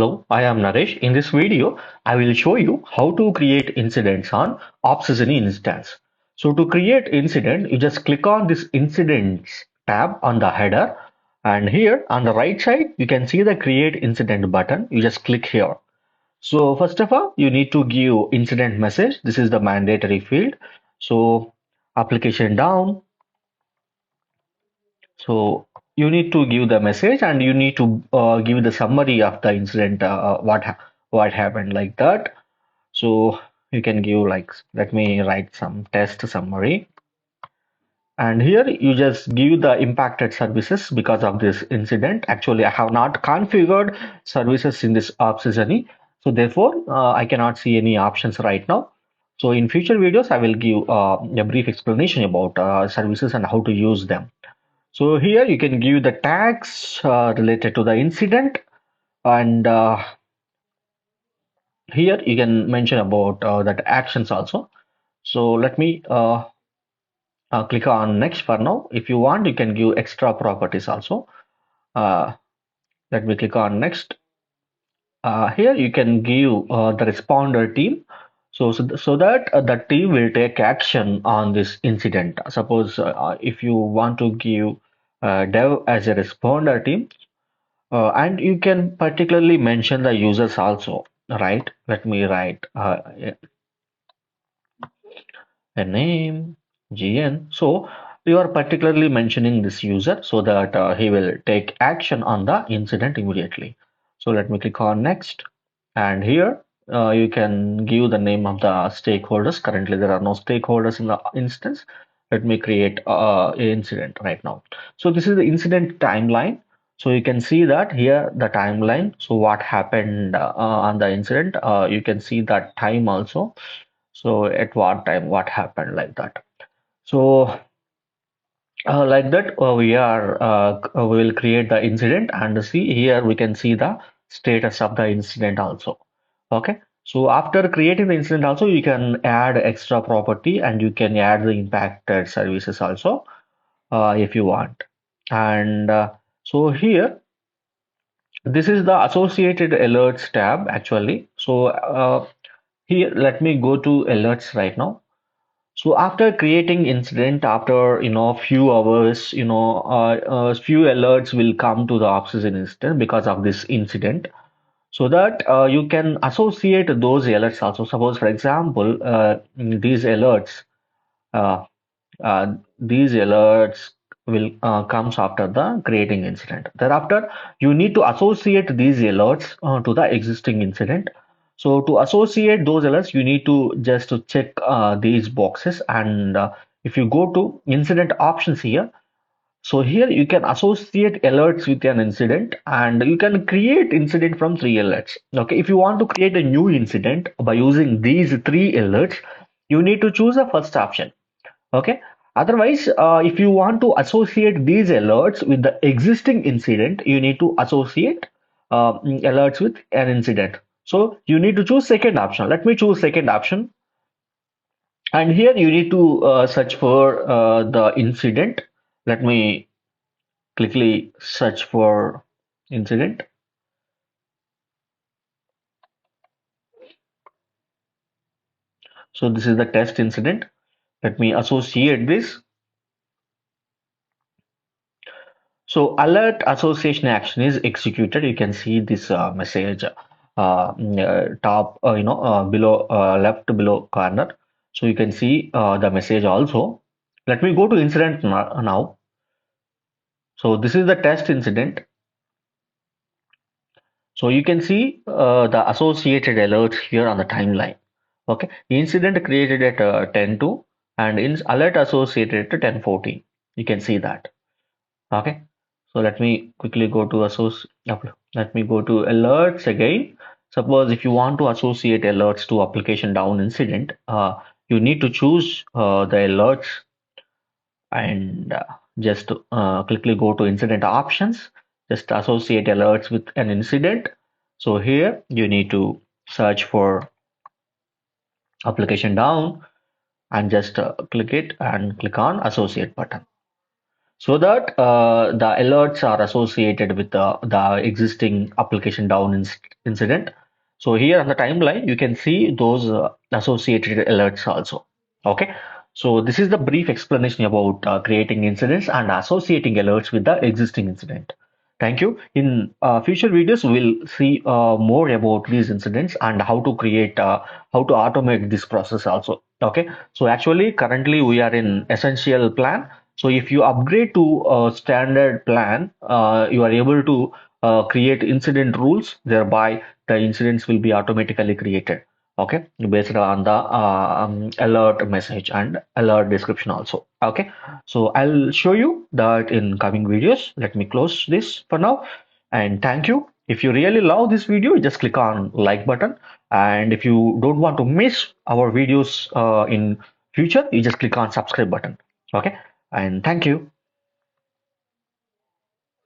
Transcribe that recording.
Hello, I am Naresh. In this video, I will show you how to create incidents on Opsgenie instance. So to create incident, you just click on this incidents tab on the header, and here on the right side, you can see the create incident button. You just click here. So first of all, you need to give incident message. This is the mandatory field. So application down. So you need to give the message and you need to give the summary of the incident, what happened like that. So you can give like, let me write some test summary. And here you just give the impacted services because of this incident. Actually, I have not configured services in this Opsgenie. So therefore, I cannot see any options right now. So in future videos, I will give a brief explanation about services and how to use them. So here you can give the tags related to the incident, and here you can mention about that actions also. So let me click on next for now. If you want, you can give extra properties also. Uh, Let me click on next. Here you can give the responder team. So that the team will take action on this incident. Suppose if you want to give dev as a responder team, and you can particularly mention the users also, right? Let me write a name, GN. So you are particularly mentioning this user so that he will take action on the incident immediately. So let me click on next. And here you can give the name of the stakeholders. Currently, there are no stakeholders in the instance. Let me create an incident right now. So this is the incident timeline. So you can see that here the timeline. So what happened on the incident? You can see that time also. So at what time, what happened like that. So like that, we will create the incident and see here we can see the status of the incident also. Okay. So after creating the incident also, you can add extra property and you can add the impacted services also if you want. And so here, this is the associated alerts tab actually. So here, let me go to alerts right now. So after creating incident, after few hours, few alerts will come to the oxygen incident because of this incident. So that you can associate those alerts also. Suppose, for example, uh, these alerts will comes after the creating incident. Thereafter, you need to associate these alerts to the existing incident. So to associate those alerts, you need to just to check these boxes. And if you go to incident options here, so here you can associate alerts with an incident and you can create incident from three alerts. Okay, if you want to create a new incident by using these three alerts, you need to choose the first option. Okay. Otherwise, if you want to associate these alerts with the existing incident, you need to associate alerts with an incident. So you need to choose second option. Let me choose second option. And here you need to search for the incident. Let me quickly search for incident. So this is the test incident. Let me associate this. So alert association action is executed. You can see this message top, below left below corner. So you can see the message also. Let me go to incident now. So this is the test incident. So you can see the associated alerts here on the timeline. Okay, incident created at 10:02 and in alert associated to 10:14. You can see that. Okay, so let me quickly go to let me go to alerts again. Suppose if you want to associate alerts to application down incident, you need to choose the alerts and just quickly go to incident options. Just associate alerts with an incident. So here you need to search for application down and just click it and click on associate button. so that the alerts are associated with the existing application incident. So here on the timeline, you can see those associated alerts also. Okay. So this is the brief explanation about creating incidents and associating alerts with the existing incident. Thank you. In future videos, we'll see more about these incidents and how to automate this process also. Okay. So actually, currently we are in essential plan. So if you upgrade to a standard plan, you are able to create incident rules, thereby the incidents will be automatically created. Okay, based on the alert message and alert description also. Okay, so I'll show you that in coming videos. Let me close this for now, and thank you. If you really love this video, just click on like button, and if you don't want to miss our videos in future, you just click on subscribe button. Okay, and thank you.